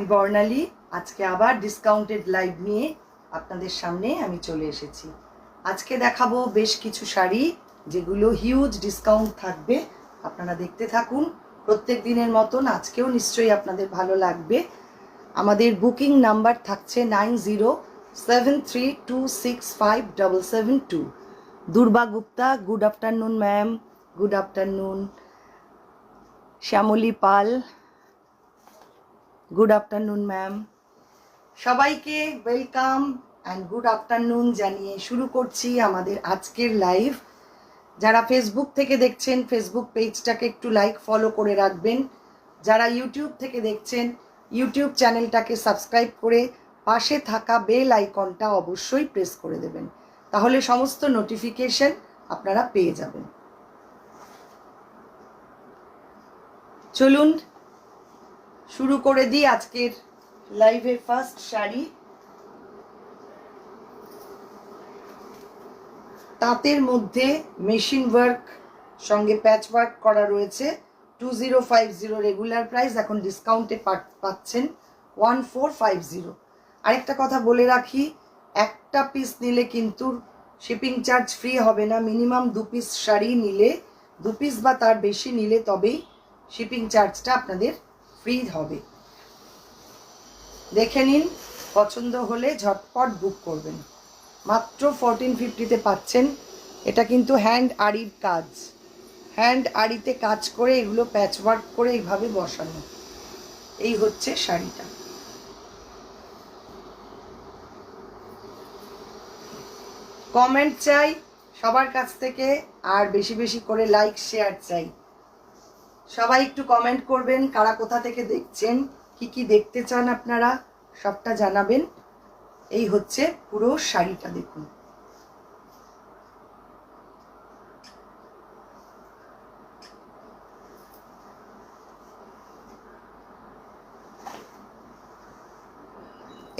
আমি বর্ণালী আজকে আবার ডিসকাউন্টেড লাইভ নিয়ে আপনাদের সামনে আমি চলে এসেছি। আজকে দেখাবো বেশ কিছু শাড়ি যেগুলো হিউজ ডিসকাউন্ট থাকবে। আপনারা দেখতে থাকুন। প্রত্যেক দিনের মতন আজকেও নিশ্চয়ই আপনাদের ভালো লাগবে। আমাদের বুকিং নাম্বার থাকছে 9073265772। Durba Gupta, good afternoon ma'am. Good afternoon. Shyamali Pal, good afternoon ma'am. সবাইকে ওয়েলকাম অ্যান্ড গুড আফটারনুন জানিয়ে শুরু করছি আমাদের আজকের লাইভ। যারা ফেসবুক থেকে দেখছেন ফেসবুক পেজটাকে একটু লাইক ফলো করে রাখবেন। যারা ইউটিউব থেকে দেখছেন ইউটিউব চ্যানেলটাকে সাবস্ক্রাইব করে পাশে থাকা বেল আইকনটা অবশ্যই প্রেস করে দেবেন, তাহলে সমস্ত নোটিফিকেশন আপনারা পেয়ে যাবেন। চলুন শুরু করে দিই আজকের লাইভের ফার্স্ট শাড়ি। তাঁতের মধ্যে মেশিন ওয়ার্ক সঙ্গে প্যাচ ওয়ার্ক করা রয়েছে। 2050 রেগুলার প্রাইস, এখন ডিসকাউন্টে পাচ্ছেন 1450। আরেকটা কথা বলে রাখি, একটা পিস নিলে কিন্তু শিপিং চার্জ ফ্রি হবে না। মিনিমাম 2 পিস শাড়ি নিলে, 2 পিস বা তার বেশি নিলে তবেই শিপিং চার্জটা আপনাদের ফ্রি হবে। দেখে নিন, পছন্দ হলে ঝটপট বুক করবেন। মাত্র 1450-তে পাচ্ছেন। এটা কিন্তু হ্যান্ড আড়ির কাজ, হ্যান্ড আড়িতে কাজ করে এগুলো প্যাচ ওয়ার্ক করে এইভাবে বসানো। এই হচ্ছে শাড়িটা। কমেন্ট চাই সবার কাছ থেকে, আর বেশি বেশি করে লাইক শেয়ার চাই। সবাই একটু কমেন্ট করবেন, কারা কোথা থেকে দেখছেন, কি কি দেখতে চান আপনারা সবটা জানাবেন। এই হচ্ছে পুরো শাড়িটা, দেখুন।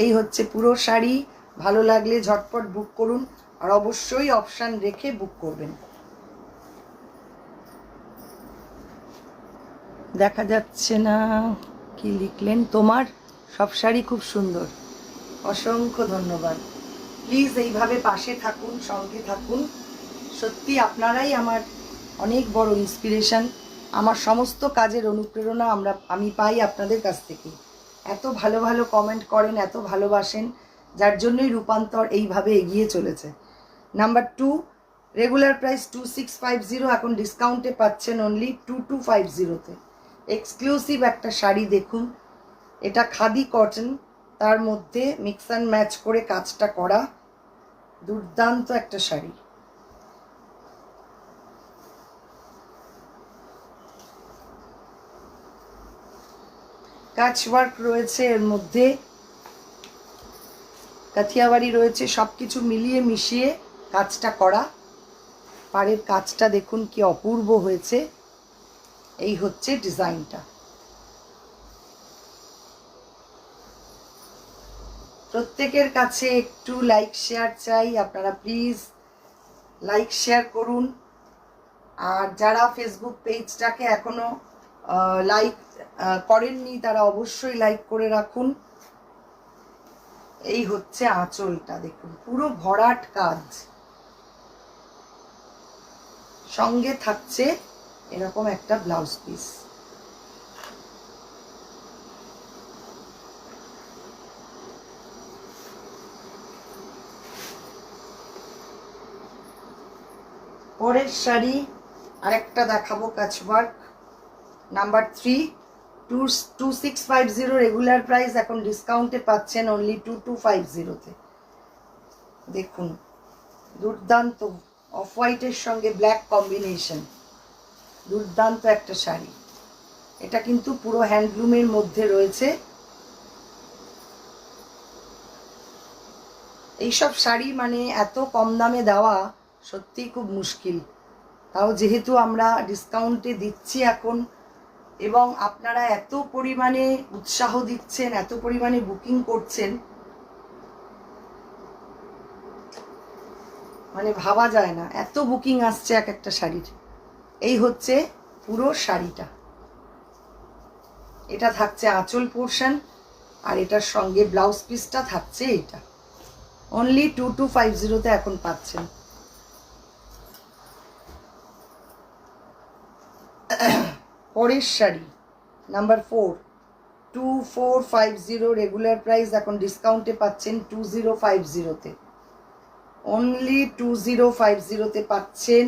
এই হচ্ছে পুরো শাড়ি। ভালো লাগলে ঝটপট বুক করুন, আর অবশ্যই অপশান রেখে বুক করবেন। দেখা যাচ্ছে না, কি লিখলেন? তোমার সব শাড়ি খুব সুন্দর, অসংখ্য ধন্যবাদ। প্লিজ এইভাবে পাশে থাকুন, সঙ্গে থাকুন। সত্যি আপনারাই আমার অনেক বড় ইন্সপিরেশন। আমার সমস্ত কাজের অনুপ্রেরণা আমি পাই আপনাদের কাছ থেকে। এত ভালো ভালো কমেন্ট করেন, এত ভালোবাসেন, যার জন্যই রূপান্তর এইভাবে এগিয়ে চলেছে। নাম্বার 2, রেগুলার প্রাইস 2650, এখন ডিসকাউন্টে পাচ্ছেন অনলি 2250-তে। এক্সক্লুসিভ একটা শাড়ি দেখুন। এটা খাদি কটন, তার মধ্যে মিক্স অ্যান্ড ম্যাচ করে কাজটা করা। দুর্দান্ত একটা শাড়ি। কাচ ওয়ার্ক রয়েছে এর মধ্যে, কাথিয়াবাড়ি রয়েছে, সব কিছু মিলিয়ে মিশিয়ে কাজটা করা। পাড়ের কাজটা দেখুন কি অপূর্ব হয়েছে। এই হচ্ছে ডিজাইনটা। প্রত্যেকের কাছে একটু লাইক শেয়ার চাই, আপনারা প্লিজ লাইক শেয়ার করুন। আর যারা ফেসবুক পেজটাকে এখনো লাইক করেননি তারা অবশ্যই লাইক করে রাখুন। এই হচ্ছে আঁচলটা, দেখুন পুরো ভরাট কাজ, সঙ্গে থাকছে এরকম একটা ব্লাউজ পিস। পরের শাড়ি আরেকটা দেখাবো, কাচওয়ার্ক। নাম্বার 3, 2650 রেগুলার প্রাইস, এখন ডিসকাউন্টে পাচ্ছেন অনলি 2250-তে। দেখুন দুর্দান্ত, অফ হোয়াইটের সঙ্গে ব্ল্যাক কম্বিনেশন, দুর্দান্ত একটা শাড়ি। এটা কিন্তু পুরো হ্যান্ডলুমের মধ্যে রয়েছে। এইসব শাড়ি মানে এত কম দামে দেওয়া সত্যিই খুব মুশকিল। তাও যেহেতু আমরা ডিসকাউন্টে দিচ্ছি এখন, এবং আপনারা এত পরিমাণে উৎসাহ দিচ্ছেন, এত পরিমাণে বুকিং করছেন, মানে ভাবা যায় না, এত বুকিং আসছে এক একটা শাড়ির। এই হচ্ছে পুরো শাড়িটা। এটা থাকছে আঁচল পোর্শন, আর এটার সঙ্গে ব্লাউজ পিসটা থাকছে এইটা। অনলি 2250 এখন পাচ্ছেন। পরের শাড়ি নাম্বার 4, 2450 রেগুলার প্রাইস, এখন ডিসকাউন্টে পাচ্ছেন 2050-তে। অনলি 2050-তে পাচ্ছেন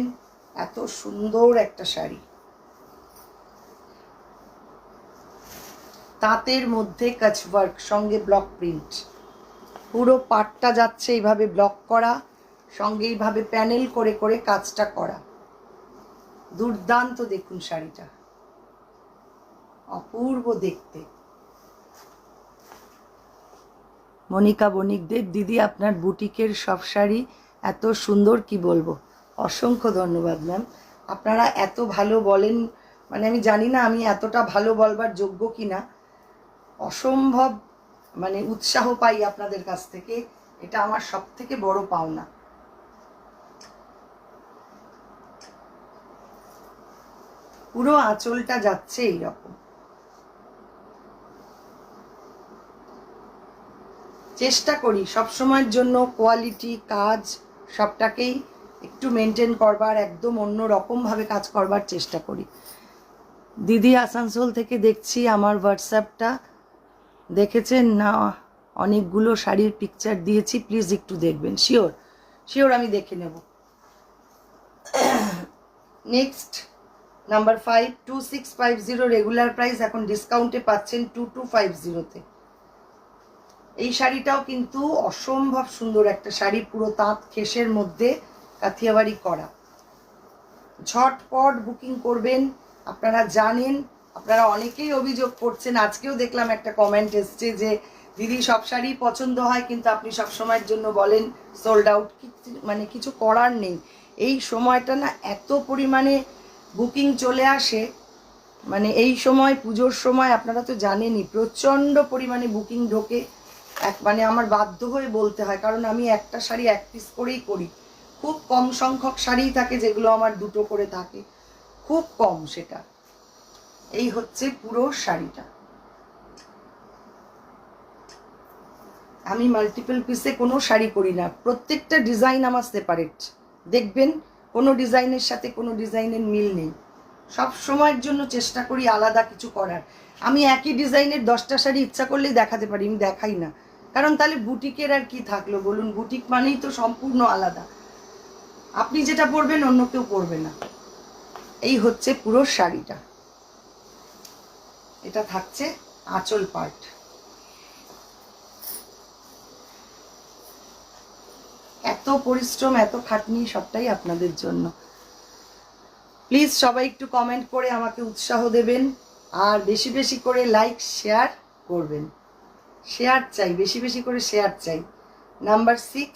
এত সুন্দর একটা শাড়ি। তাঁতের মধ্যে কাচ ওয়ার্ক, সঙ্গে ব্লক প্রিন্ট, পুরো পাটটা যাচ্ছে এইভাবে ব্লক করা, সঙ্গে এইভাবে প্যানেল করে করে কাজটা করা। দুর্দান্ত দেখুন শাড়িটা, অপূর্ব দেখতে। মনিকা বণিকদের দিদি, আপনার বুটিকের সব শাড়ি এত সুন্দর, কি বলবো। অসংখ্য ধন্যবাদ ম্যাম, আপনারা এত ভালো বলেন, মানে আমি জানি না আমি এতটা ভালো বলবার যোগ্য কিনা। অসম্ভব মানে উৎসাহ পাই আপনাদের কাছ থেকে, এটা আমার সব থেকে বড় পাওনা। পুরো আঁচলটা যাচ্ছে এইরকম। চেষ্টা করি সবসময়ের জন্য কোয়ালিটি কাজ সবটাকেই একটু মেনটেন করবার, একদম অন্য রকমভাবে কাজ করবার চেষ্টা করি। দিদি আসানসোল থেকে দেখছি, আমার হোয়াটসঅ্যাপটা দেখেছেন না? অনেকগুলো শাড়ির পিকচার দিয়েছি, প্লিজ একটু দেখবেন। শিওর শিওর আমি দেখে নেব। নেক্সট নাম্বার 5, 2650 রেগুলার প্রাইস, এখন ডিসকাউন্টে পাচ্ছেন 2250-তে। এই শাড়িটাও কিন্তু অসম্ভব সুন্দর একটা শাড়ি, পুরো তাঁত খেসের মধ্যে কাথিয়াবাড়ি করা। ঝটপট বুকিং করবেন। আপনারা জানেন, আপনারা অনেকেই অভিযোগ করছেন, আজকেও দেখলাম একটা কমেন্ট এসছে যে দিদি সব শাড়ি পছন্দ হয় কিন্তু আপনি সব সময়ের জন্য বলেন সোল্ড আউট। মানে কিছু করার নেই, এই সময়টা না এত পরিমাণে বুকিং চলে আসে, মানে এই সময় পুজোর সময় আপনারা তো জানেনই প্রচণ্ড পরিমাণে বুকিং ঢোকে। মানে আমার বাধ্য হয়ে বলতে হয়, কারণ আমি একটা শাড়ি এক পিস করেই করি। খুব কম সংখ্যক শাড়িই থাকে যেগুলো আমার দুটো করে থাকে, খুব কম সেটা। এই হচ্ছে পুরো শাড়িটা। আমি মাল্টিপল পিসে কোনো শাড়ি করি না, প্রত্যেকটা ডিজাইন আমার সেপারেট। দেখবেন কোনো ডিজাইনের সাথে কোনো ডিজাইনের মিল নেই, সব সময়ের জন্য চেষ্টা করি আলাদা কিছু করার। আমি একই ডিজাইনের 10টা শাড়ি ইচ্ছা করলেই দেখাতে পারি, আমি দেখাই না, কারণ তাহলে বুটিকের আর কি থাকলো বলুন। বুটিক মানেই তো সম্পূর্ণ আলাদা, আপনি যেটা পরবেন অন্য কেউ পরবে না। এই হচ্ছে পুরো শাড়িটা, এটা থাকছে আঁচল পার্ট। এত পরিশ্রম এত খাটনি সবটাই আপনাদের জন্য। প্লিজ সবাই একটু কমেন্ট করে আমাকে উৎসাহ দেবেন, আর বেশি বেশি করে লাইক শেয়ার করবেন। শেয়ার চাই, বেশি বেশি করে শেয়ার চাই। নাম্বার 6,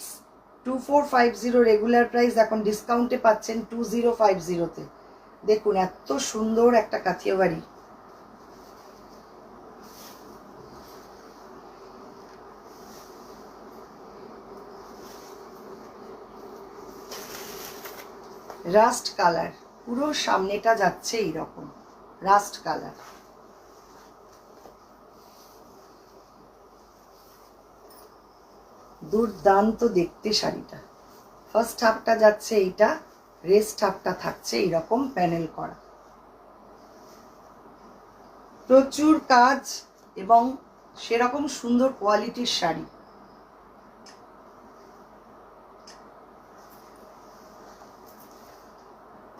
2450 রেগুলার প্রাইস, এখন ডিসকাউন্টে পাচ্ছেন 2050-তে। দেখুন এত সুন্দর একটা কাথিয়াবাড়ি। রাস্ট কালার, পুরো সামনেটা যাচ্ছে এইরকম রাস্ট কালার। দুর্দান্ত দেখতে শাড়িটা। ফার্স্ট হাফটা যাচ্ছে এইটা, রেস্ট হাফটা থাকছে এইরকম প্যানেল করা। প্রচুর কাজ এবং সেরকম সুন্দর কোয়ালিটির শাড়ি।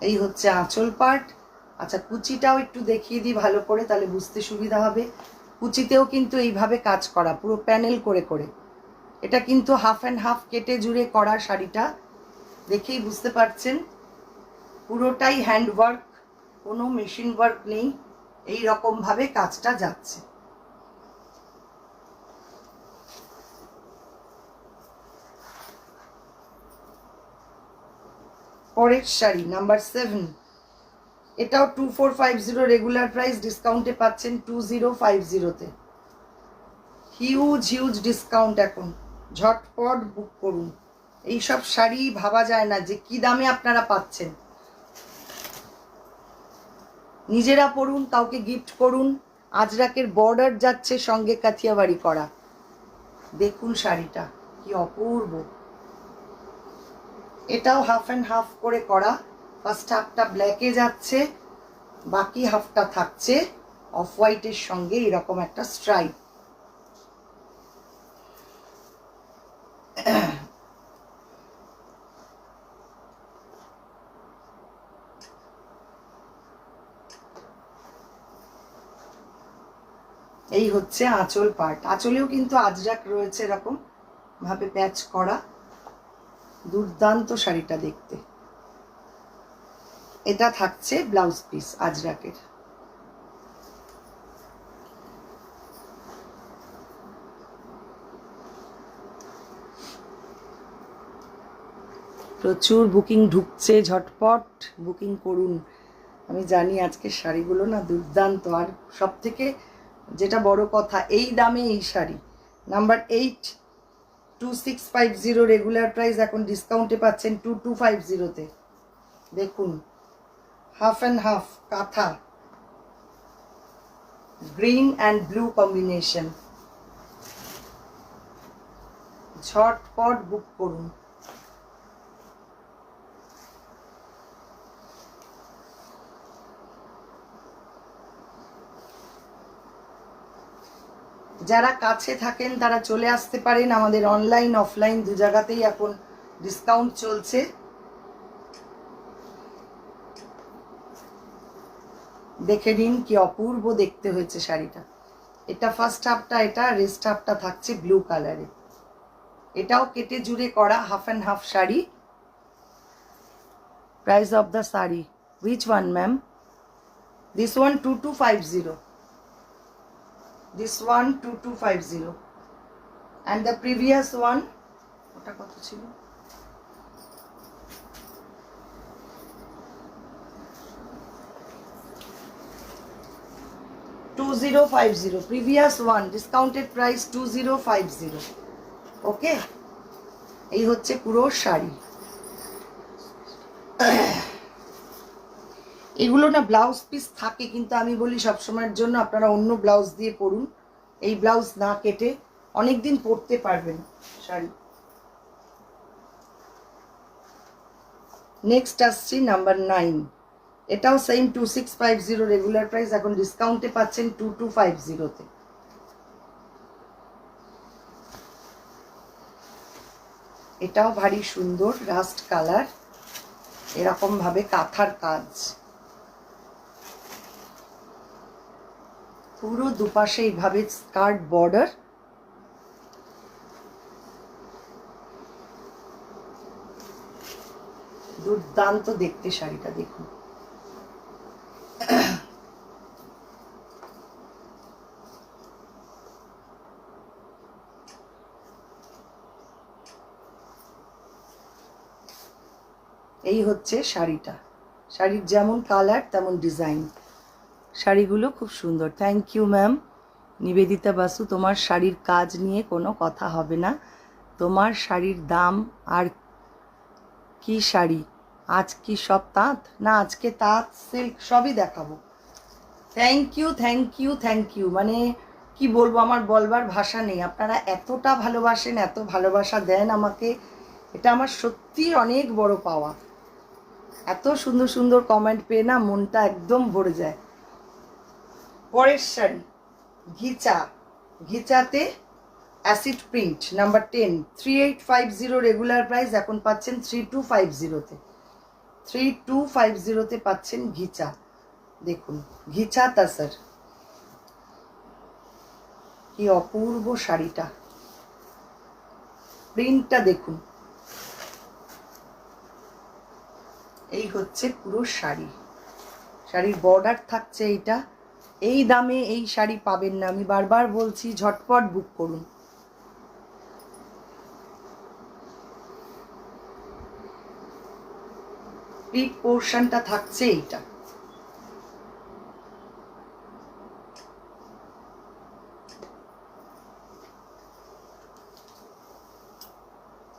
এই হচ্ছে আঁচল পার্ট। আচ্ছা কুচিটাও একটু দেখিয়ে দিই ভালো করে, তাহলে বুঝতে সুবিধা হবে। কুচিতেও কিন্তু এইভাবে কাজ করা, পুরো প্যানেল করে করে। এটা কিন্তু হাফ অ্যান্ড হাফ কেটে জুড়ে করা শাড়িটা, দেখেই বুঝতে পারছেন পুরোটাই হ্যান্ডওয়ার্ক, কোনো মেশিন ওয়ার্ক নেই। এই রকমভাবে কাজটা যাচ্ছে। পরের শাড়ি নাম্বার 7, এটাও 2450 রেগুলার প্রাইস, ডিসকাউন্টে পাচ্ছেন 2050-তে। হিউজ হিউজ ডিসকাউন্ট এখন, ঝটপট বুক করুন। এইসব শাড়ি ভাবা যায় না যে কি দামে আপনারা পাচ্ছেন। নিজেরা পরুন, কাউকে গিফট করুন, আজরাকের বর্ডার যাচ্ছে, সঙ্গে কাথিয়াবাড়ি করা। দেখুন শাড়িটা কি অপূর্ব। এটাও হাফ অ্যান্ড হাফ করে করা। ফার্স্ট হাফটা ব্ল্যাকে যাচ্ছে, বাকি হাফটা থাকছে অফ হোয়াইটের সঙ্গে এরকম একটা স্ট্রাইপ। এই হচ্ছে আঁচল পার্ট। আঁচলেও কিন্তু আজরাক রয়েছে এরকম ভাবে প্যাচ করা। দুর্দান্ত শাড়িটা দেখতে। এটা থাকছে ব্লাউজ পিস আজরাকের। প্রচুর বুকিং ঢুকছে, ঝটপট বুকিং করুন। আমি জানি আজকের শাড়িগুলো না দুর্দান্ত। আর সব থেকে যেটা বড় কথা, এই দামে এই শাড়ি নাম্বার 8 2650 রেগুলার প্রাইস, এখন ডিসকাউন্টে পাচ্ছেন 2250-তে। দেখুন হাফ অ্যান্ড হাফ কাঁথা, গ্রিন অ্যান্ড ব্লু কম্বিনেশন। ঝটপট বুক করুন। যারা কাছে থাকেন তারা চলে আসতে পারেন। আমাদের অনলাইন অফলাইন দু জায়গাতেই এখন ডিসকাউন্ট চলছে। দেখে নিন কি অপূর্ব দেখতে হয়েছে শাড়িটা। এটা ফার্স্ট হাফটা, এটা রেস্ট হাফটা থাকছে ব্লু কালারে। এটাও কেটে জুড়ে করা half and half sari. Price of the sari, which one ma'am? This one 2250. This one 2250. And the previous one, ওটা কত ছিল? $2050. Previous one discounted price 2050. ওকে, এই হচ্ছে পুরো শাড়ি। এগুলো না ব্লাউজ পিস থাকে, কিন্তু আমি বলি সবসময়ের জন্য আপনারা অন্য ব্লাউজ দিয়ে পরুন, এই ব্লাউজ না কেটে অনেক দিন পরতে পারবেন শাড়ি। নেক্সট আসছি নাম্বার 9। এটাও সেম 2650 রেগুলার প্রাইস, এখন ডিসকাউন্টে পাচ্ছেন 2250-তে। এটাও ভারী সুন্দর, রাস্ট কালার, এরকম ভাবে কাঁথার কাজ। পুরো দুপাশে এইভাবে স্কার্ট বর্ডার। দুর্দান্ত দেখতে শাড়িটা দেখুন। এই হচ্ছে শাড়িটা। শাড়ির যেমন কালার তেমন ডিজাইন। শাড়িগুলো খুব সুন্দর। Thank you ma'am. Nibedita Basu, তোমার শাড়ির কাজ নিয়ে কোনো কথা হবে না। তোমার শাড়ির দাম আর কি শাড়ি? আজ কি সব তাঁত? না, আজকে তাঁত সিল্ক সবই দেখাবো। Thank you thank you thank you, মানে কি বলবো, আমার বলবার ভাষা নেই। আপনারা এতটা ভালোবাসেন, এত ভালোবাসা দেন আমাকে, এটা আমার সত্যি অনেক বড় পাওয়া। এত সুন্দর সুন্দর কমেন্ট পেয়ে না মনটা একদম ভরে যায়। পরের শাড়ি ঘিচা, ঘিচাতে acid print number 10 3850 regular price, এখন পাচ্ছেন 3250-তে। 3250-তে পাচ্ছেন ঘিচা। দেখুন ঘিচা তাসার, কি অপূর্ব শাড়িটা। প্রিন্টটা দেখুন। এই হচ্ছে পুরো শাড়ি। শাড়ির বর্ডার থাকছে এইটা। এই দামে এই শাড়ি পাবেন না, আমি বারবার বলছি, ঝটপট বুক করুন। পিক পোর্শনটা থাকছে এইটা।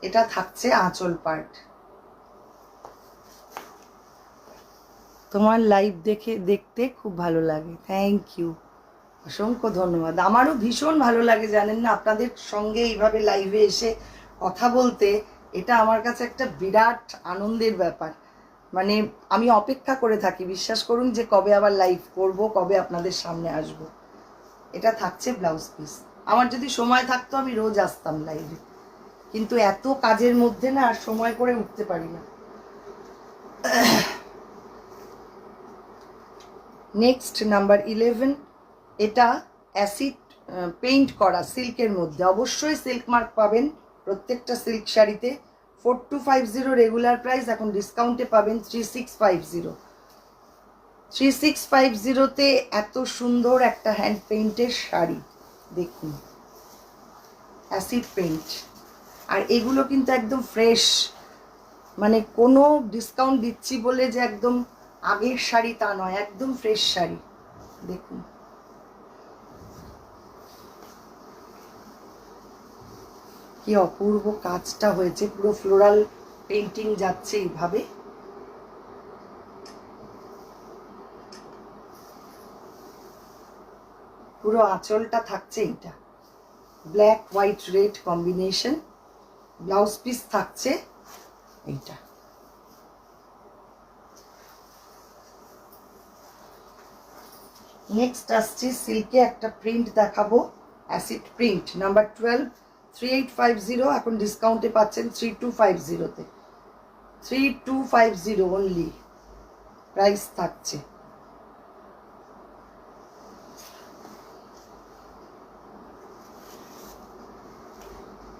এটা থাকছে আঁচল পার্ট। তোমার লাইভ দেখতে খুব ভালো লাগে, থ্যাংক ইউ। অসংখ্য ধন্যবাদ। আমারও ভীষণ ভালো লাগে জানেন না, আপনাদের সঙ্গে এইভাবে লাইভে এসে কথা বলতে। এটা আমার কাছে একটা বিরাট আনন্দের ব্যাপার। মানে আমি অপেক্ষা করে থাকি, বিশ্বাস করুন, যে কবে আবার লাইভ করব, কবে আপনাদের সামনে আসব। এটা থাকছে ব্লাউজ পিস। আমার যদি সময় থাকতো আমি রোজ আসতাম লাইভে, কিন্তু এত কাজের মধ্যে না আর সময় করে উঠতে পারি না। নেক্সট নাম্বার 11, এটা অ্যাসিড পেইন্ট করা সিল্কের মধ্যে। অবশ্যই সিল্ক মার্ক পাবেন প্রত্যেকটা সিল্ক শাড়িতে। 4250 রেগুলার প্রাইস, এখন ডিসকাউন্টে পাবেন 3650। 3650তে এত সুন্দর একটা হ্যান্ড পেইন্টের শাড়ি দেখুন, অ্যাসিড পেইন্ট। আর এগুলো কিন্তু একদম ফ্রেশ, মানে কোনো ডিসকাউন্ট দিচ্ছি বলে যে একদম আগের শাড়ি তা নয়, একদম ফ্রেশ শাড়ি দেখুন। কি অপূর্ব কাজটা হয়েছে, পুরো ফ্লোরাল পেইন্টিং যাচ্ছে এইভাবে। পুরো আঁচলটা থাকছে এইটা black white red combination. Blouse piece থাকছে এইটা। নেক্সট আসছে সিল্কে একটা প্রিন্ট দেখাবো, অ্যাসিড প্রিন্ট নাম্বার 12, 3850। এখন ডিসকাউন্টে পাচ্ছেন 3250-তে। 3250 অনলি প্রাইস থাকছে।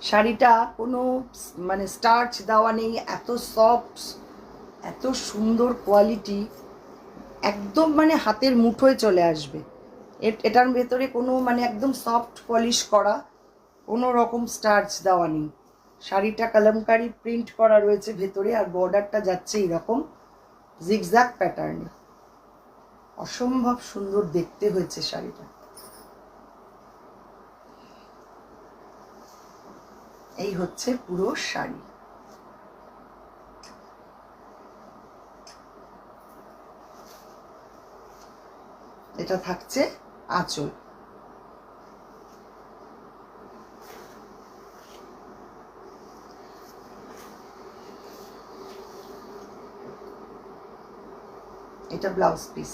শাড়িটা কোনো মানে স্টার্চ দেওয়া নেই, এত সফট, এত সুন্দর কোয়ালিটি, একদম মানে হাতের মুঠোয় চলে আসবে। এটার ভেতরে কোনো মানে একদম সফট পলিশ করা, কোনো রকম স্টার্চ দেওয়া নেই। শাড়িটা কলমকারি প্রিন্ট করা রয়েছে ভেতরে, আর বর্ডারটা যাচ্ছে এইরকম জিগজ্যাগ প্যাটার্নে। অসম্ভব সুন্দর দেখতে হয়েছে শাড়িটা। এই হচ্ছে পুরো শাড়ি। এটা থাকছে আঁচল। এটা ব্লাউজ পিস।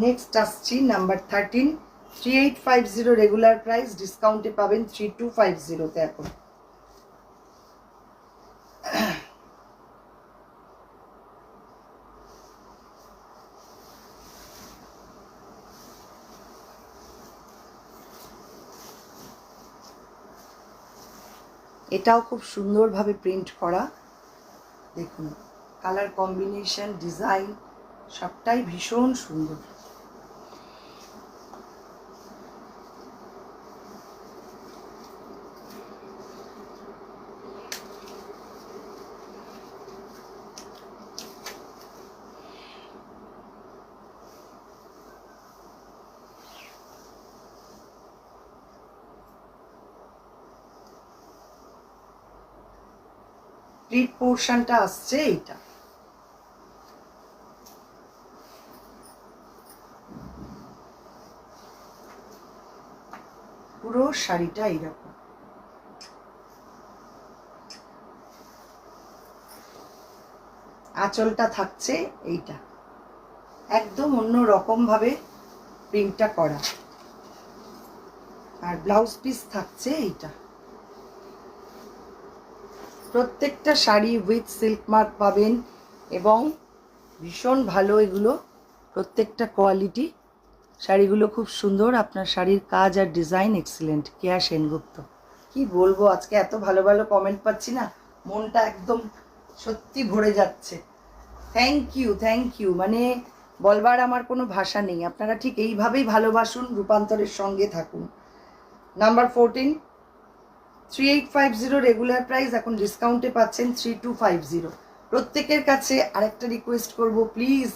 নেক্সট আসছি নাম্বার 13, 3850 রেগুলার প্রাইস, ডিসকাউন্টে পাবেন 3250-তে এখন। এটাও খুব সুন্দরভাবে প্রিন্ট করা দেখুন, কালার কম্বিনেশন, ডিজাইন সবটাই ভীষণ সুন্দর। প্লিট পোর্শনটা আসছে এইটা। পুরো শাড়িটা এইরকম। আঁচলটা থাকছে এইটা, একদম অন্য রকম ভাবে প্রিন্টটা করা। আর ব্লাউজ পিস থাকছে এইটা। প্রত্যেকটা শাড়ি উইথ সিল্ক মার্ক পাবেন, এবং ভীষণ ভালো এগুলো, প্রত্যেকটা কোয়ালিটি। শাড়িগুলো খুব সুন্দর, আপনার শাড়ির কাজ আর ডিজাইন এক্সিলেন্ট। কেয়া সেনগুপ্ত। কি বলবো, আজকে এত ভালো ভালো কমেন্ট পাচ্ছি না, মনটা একদম সত্যি ভরে যাচ্ছে। থ্যাংক ইউ, মানে বলবার আমার কোনো ভাষা নেই। আপনারা ঠিক এইভাবেই ভালোবাসুন, রূপান্তরের সঙ্গে থাকুন। নাম্বার 14, 3850 রেগুলার প্রাইস, এখন ডিসকাউন্টে পাচ্ছেন 3250। প্রত্যেকের কাছে আরেকটা রিকোয়েস্ট করব, প্লিজ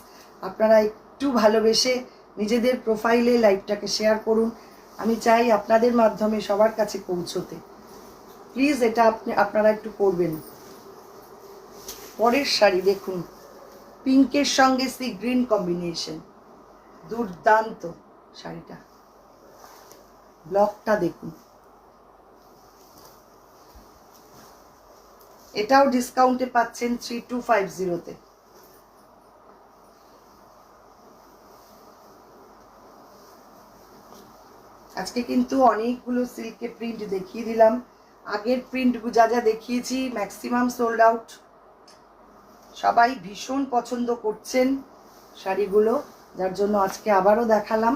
আপনারা একটু ভালোবেসে নিজেদের প্রোফাইলে লাইভটাকে শেয়ার করুন। আমি চাই আপনাদের মাধ্যমে সবার কাছে পৌঁছতে। প্লিজ এটা আপনারা একটু করবেন। পরের শাড়ি দেখুন, পিঙ্কের সঙ্গে সি গ্রিন কম্বিনেশন, দুর্দান্ত শাড়িটা। ব্লকটা দেখুন, এটাও ডিসকাউন্টে পাচ্ছেন 3250-তে। আজকে কিন্তু অনেকগুলো সিল্কে প্রিন্ট দেখিয়ে দিলাম। আগের প্রিন্ট যা যা দেখিয়েছি ম্যাক্সিমাম সোল্ড আউট। সবাই ভীষণ পছন্দ করছেন শাড়িগুলো, যার জন্য আজকে আবারও দেখালাম।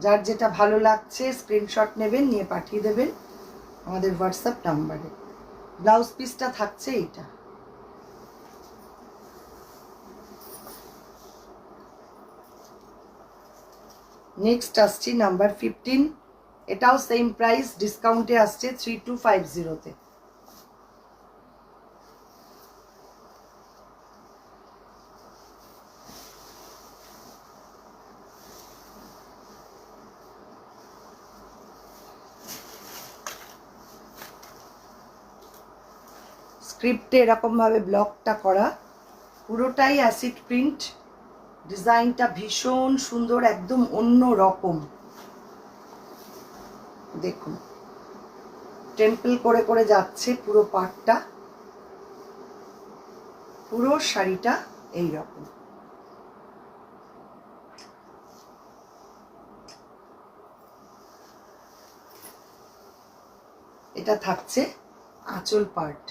যার যেটা ভালো লাগছে স্ক্রিনশট নেবেন, নিয়ে পাঠিয়ে দেবেন আমাদের হোয়াটসঅ্যাপ নাম্বারে। ব্লাউজ পিসটা থাকছে এইটা। নেক্সট আসছি নাম্বার 15, এটাও সেম প্রাইস, ডিসকাউন্টে আসছে 3250-তে। স্ক্রিপ্টে এরকমভাবে ব্লকটা করা, পুরোটাই অ্যাসিড প্রিন্ট। ডিজাইনটা ভীষণ সুন্দর, একদম অন্য রকম। দেখুন টেম্পল করে করে যাচ্ছে পুরো পাটটা, পুরো শাড়িটা এই রকম। এটা থাকছে আঁচল পার্ট,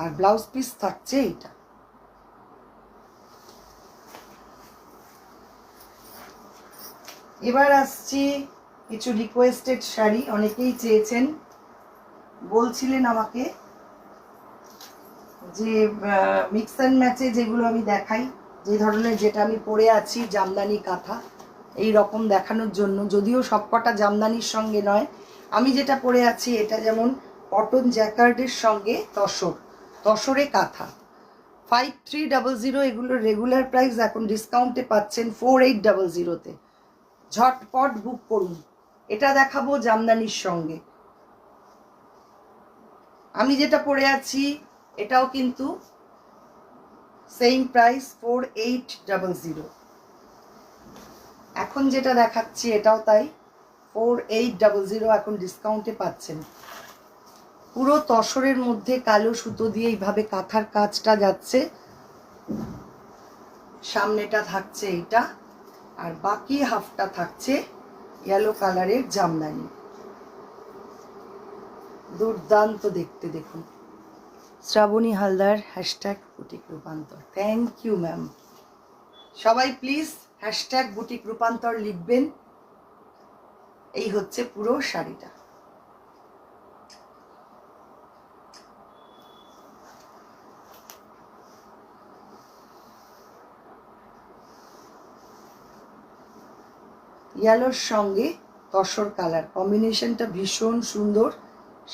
আর ব্লাউজ পিস থাকছে এইটা। এবার আসছি কিছু রিকোয়েস্টেড শাড়ি, অনেকেই চেয়েছেন, বলছিলেন আমাকে যে মিক্স অ্যান্ড ম্যাচে যেগুলো আমি দেখাই, যে ধরনের যেটা আমি পরে আছি জামদানি কাঁথা এই রকম দেখানোর জন্য, যদিও সবকটা জামদানির সঙ্গে নয়। আমি যেটা পরে আছি এটা যেমন কটন জ্যাকার্ডের সঙ্গে তসরে কাঁথা, 5300। এগুলোর রেগুলার প্রাইস এখন ডিসকাউন্টে পাচ্ছেন 4800-তে। ঝটপট বুক করুন। এটা দেখাবো জামদানির সঙ্গে। আমি যেটা পরে আছি এটাও কিন্তু সেম প্রাইস 4800। এখন যেটা দেখাচ্ছি এটাও তাই 4800, এখন ডিসকাউন্টে পাচ্ছেন। পুরো তসরের মধ্যে কালো সুতো দিয়ে এইভাবে কাঁথার কাজটা যাচ্ছে। সামনেটা থাকছে এইটা, আর বাকি হাফটা থাকছে ইয়েলো কালারের জামদানি। দুর্দান্ত দেখতে। দেখুন Shrabani Haldar, hashtag boutique Rupantar. Thank you ma'am. সবাই প্লিজ হ্যাশট্যাগ বুটিক রূপান্তর লিখবেন। এই হচ্ছে পুরো শাড়িটা। ইয়েলোর সঙ্গে তসর কালার কম্বিনেশনটা ভীষণ সুন্দর,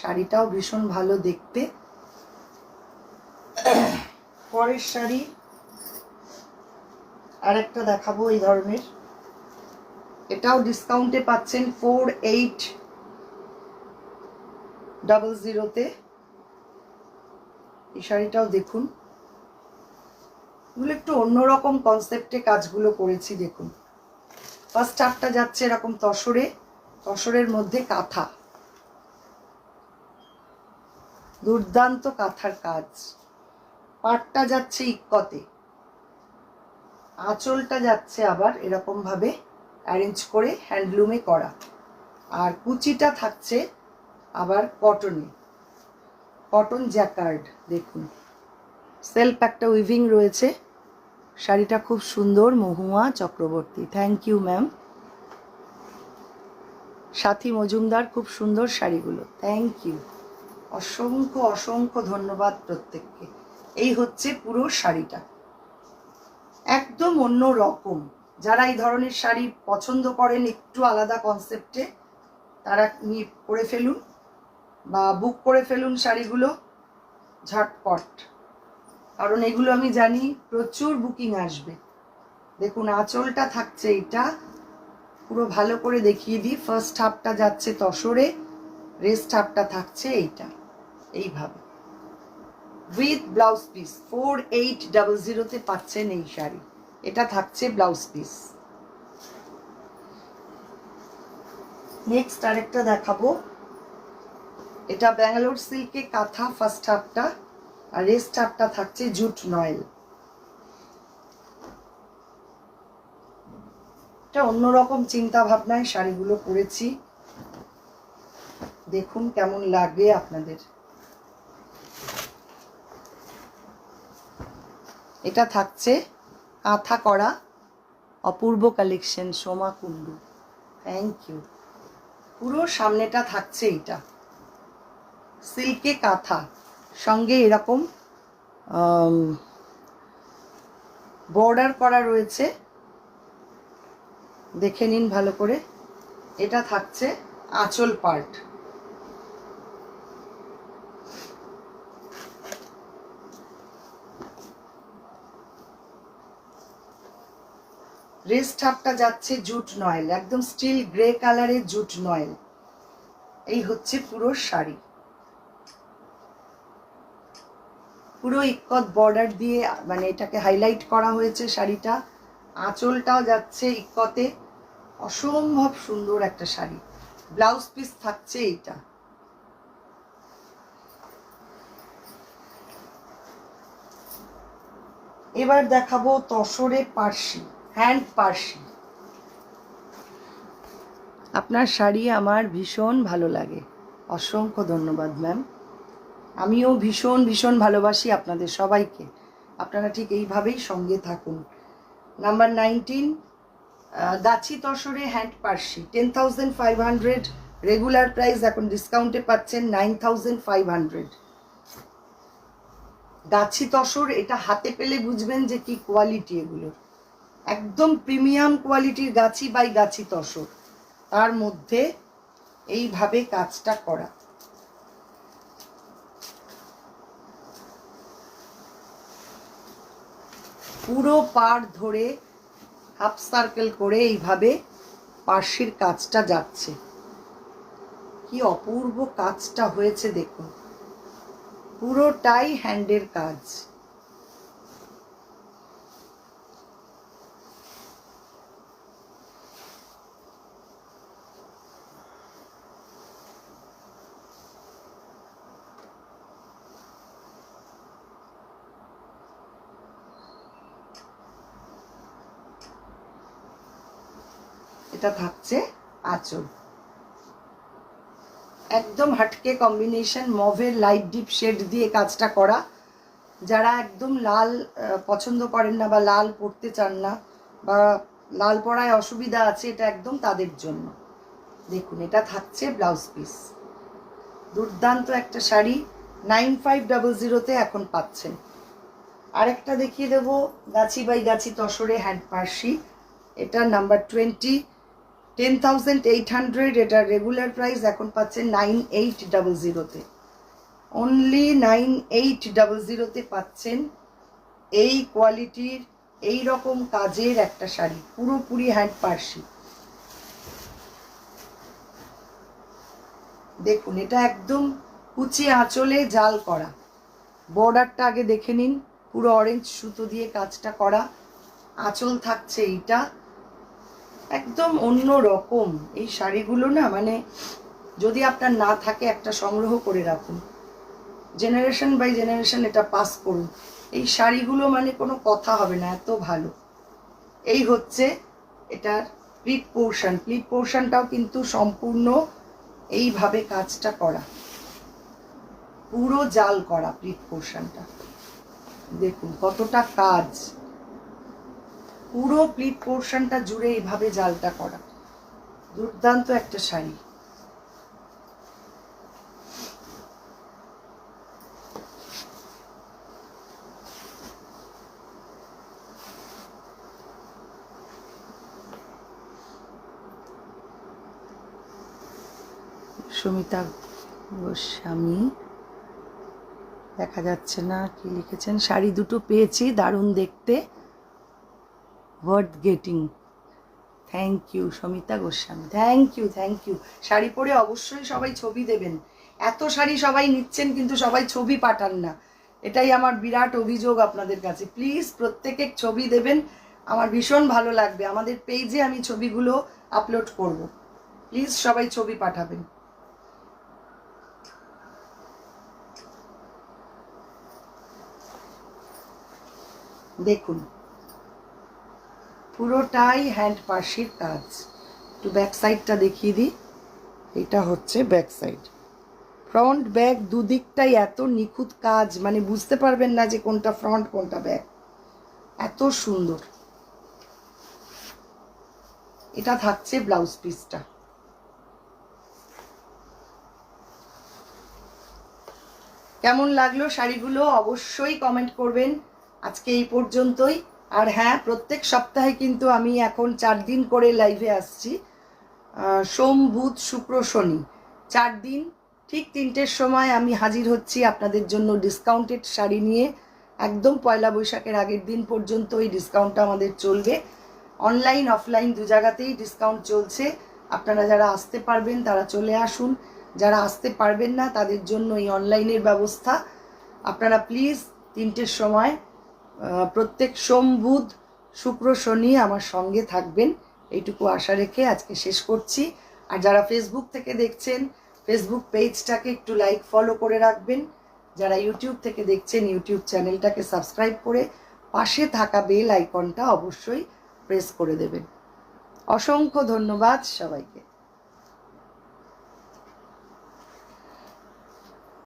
শাড়িটাও ভীষণ ভালো দেখতে। পরের শাড়ি আর একটা দেখাবো এই ধরনের, এটাও ডিসকাউন্টে পাচ্ছেন 4800-তে। এই শাড়িটাও দেখুন, এগুলো একটু অন্যরকম কনসেপ্টে কাজগুলো করেছি। দেখুন ফার্স্ট হাফটা যাচ্ছে এরকম তসরের মধ্যে কাঁথা, দুর্দান্ত কাঁথার কাজ। পাটটা যাচ্ছে ইক্কতে, আঁচলটা যাচ্ছে আবার এরকম ভাবে অ্যারেঞ্জ করে হ্যান্ডলুমে করা, আর কুচিটা থাকছে আবার কটন জ্যাকার্ড। দেখুন সেলফ একটা উইভিং রয়েছে। শাড়িটা খুব সুন্দর। মহুয়া চক্রবর্তী, থ্যাংক ইউ ম্যাম। সাথী মজুমদার, খুব সুন্দর শাড়িগুলো, থ্যাংক ইউ। অসংখ্য অসংখ্য ধন্যবাদ প্রত্যেককে। এই হচ্ছে পুরো শাড়িটা, একদম অন্য রকম। যারা এই ধরনের শাড়ি পছন্দ করেন একটু আলাদা কনসেপ্টে, তারা নিয়ে পরে ফেলুন বা বুক করে ফেলুন শাড়িগুলো ঝটপট, কারণ এগুলো আমি জানি প্রচুর বুকিং আসবে। দেখুন আঁচলটা থাকছে এইটা, পুরো ভালো করে দেখিয়ে দিই। ফার্স্ট হাফটা যাচ্ছে তসরে, রেস্ট হাফটা থাকছে এইটা, এইভাবে উইথ ব্লাউজ পিস 4800-তে পাচ্ছেন এই শাড়ি। এটা থাকছে ব্লাউজ পিস। নেক্সট আরেকটা দেখাবো, এটা ব্যাঙ্গালোর সিল্কে কাঁথা ফার্স্ট হাফটা, আর রেস্ট হাফটা থাকছে জুট নয়েল। এটা অন্যরকম চিন্তা ভাবনায় শাড়িগুলো করেছি, দেখুন কেমন লাগে আপনাদের। এটা থাকছে কাঁথা করা অপূর্ব collection Soma Kundu, thank you. পুরো সামনেটা থাকছে এটা সিল্কে কাঁথা, সঙ্গে এরকম বর্ডার করা রয়েছে, দেখে নিন ভালো করে। এটা থাকছে আঁচল পার্ট। রেস্ট হাফটা যাচ্ছে জুট নয়েল, একদম স্টিল গ্রে কালারের জুট নয়েল। এই হচ্ছে পুরো শাড়ি, পুরো ইক্কত বর্ডার দিয়ে মানে এটাকে হাইলাইট করা হয়েছে শাড়িটা। আঁচলটাও যাচ্ছে ইক্কতে, অসম্ভব সুন্দর একটা শাড়ি। ব্লাউজ পিস থাকছে এইটা। এবার দেখাবো তসরে পার্সি, হ্যান্ড পার্সি। আপনার শাড়ি আমার ভীষণ ভালো লাগে, অসংখ্য ধন্যবাদ ম্যাম। আমিও ভীষণ ভীষণ ভালোবাসি আপনাদের সবাইকে। আপনারা ঠিক এইভাবেই সঙ্গে থাকুন। নাম্বার 19 গাছি তসরে হ্যান্ড পার্সি 10,500, রেগুলার প্রাইস এখন ডিসকাউন্টে পাচ্ছেন 9,500। গাছি তসর, এটা হাতে পেলে বুঝবেন যে কি কোয়ালিটি এগুলোর, একদম প্রিমিয়াম কোয়ালিটির গাছি বাই গাছি তসর, তার মধ্যে এইভাবে কাজটা করা। পুরো পাড় ধরে হাফ সার্কেল করে এইভাবে পার্সির কাজটা যাচ্ছে। কি অপূর্ব কাজটা হয়েছে দেখুন, পুরোটাই হ্যান্ডের কাজ। এটা থাকছে আঁচল, একদম হাটকে কম্বিনেশন, মভের লাইট ডিপ শেড দিয়ে কাজটা করা। যারা একদম লাল পছন্দ করেন না বা লাল পরতে চান না বা লাল পরায় অসুবিধা আছে, এটা একদম তাদের জন্য। দেখুন এটা থাকছে ব্লাউজ পিস। দুর্দান্ত একটা শাড়ি 9500-তে এখন পাচ্ছেন। আরেকটা দেখিয়ে দেবো, গাছি বাই গাছি তসরে হ্যান্ড পার্সি। এটা নাম্বার 20, 10,800। এটা রেগুলার প্রাইস এখন পাচ্ছেন 9800-তে, অনলি 9800-তে পাচ্ছেন এই কোয়ালিটির এই রকম কাজের একটা শাড়ি, পুরোপুরি হ্যান্ড পার্সি। দেখুন এটা একদম কুচি আঁচলে জাল করা। বর্ডারটা আগে দেখে নিন, পুরো অরেঞ্জ সুতো দিয়ে কাজটা করা। আঁচল থাকছে এইটা, একদম অন্য রকম। এই শাড়িগুলো না মানে যদি আপনার না থাকে একটা সংগ্রহ করে রাখুন, জেনারেশন বাই জেনারেশন এটা পাস করুন। এই শাড়িগুলো মানে কোনো কথা হবে না, এত ভালো। এই হচ্ছে এটার প্লিট পোর্শন, প্লিট পোর্শনটাও কিন্তু সম্পূর্ণ এইভাবে কাজটা করা, পুরো জাল করা প্লিট পোর্শনটা। দেখুন কতটা কাজ, পুরো প্লিট পোর্শনটা জুড়ে এইভাবে জালটা করা। দুর্দান্ত একটা শাড়ি। সুমিতা গোস্বামী, দেখা যাচ্ছে না কি লিখেছেন। শাড়ি দুটো পেয়েছি, দারুণ দেখতে, worth getting. Thank you Samita Goswami, thank you thank you. Sari পরে অবশ্যই সবাই ছবি দেবেন। এত শাড়ি সবাই নিচ্ছেন কিন্তু সবাই ছবি পাঠান না, এটাই আমার বিরাট অভিযোগ আপনাদের কাছে। প্লিজ প্রত্যেকে ছবি দেবেন, আমার ভীষণ ভালো লাগবে। আমাদের পেজে আমি ছবিগুলো আপলোড করব, প্লিজ সবাই ছবি পাঠাবেন। দেখুন পুরোটাই হ্যান্ড পার্সির কাজ। একটু ব্যাক সাইডটা দেখিয়ে দিই। এটা হচ্ছে ব্যাক সাইড, ফ্রন্ট ব্যাক দুদিকটাই এত নিখুঁত কাজ, মানে বুঝতে পারবেন না যে কোনটা ফ্রন্ট কোনটা ব্যাক, এত সুন্দর। এটা থাকছে ব্লাউজ পিসটা। কেমন লাগলো শাড়িগুলো অবশ্যই কমেন্ট করবেন। আজকে এই পর্যন্তই। আর হ্যাঁ, প্রত্যেক সপ্তাহে কিন্তু আমি এখন 4 দিন করে লাইভে আসছি, সোম বুধ শুক্র শনি 4 দিন ঠিক 3টের সময় আমি হাজির হচ্ছি আপনাদের জন্য ডিসকাউন্টেড শাড়ি নিয়ে। একদম পয়লা বৈশাখের আগের দিন পর্যন্ত এই ডিসকাউন্টটা আমাদের চলবে। অনলাইন অফলাইন দু জায়গাতেই ডিসকাউন্ট চলছে। আপনারা যারা আসতে পারবেন তারা চলে আসুন, যারা আসতে পারবেন না তাদের জন্য এই অনলাইনের ব্যবস্থা। আপনারা প্লিজ 3টের সময় প্রত্যেক সোম বুধ শুক্র শনি আমার সঙ্গে থাকবেন, এইটুকু আশা রেখে আজকে শেষ করছি। আর যারা ফেসবুক থেকে দেখছেন ফেসবুক পেজটাকে একটু লাইক ফলো করে রাখবেন। যারা ইউটিউব থেকে দেখছেন ইউটিউব চ্যানেলটাকে সাবস্ক্রাইব করে পাশে থাকা বেল আইকনটা অবশ্যই প্রেস করে দেবেন। অসংখ্য ধন্যবাদ সবাইকে।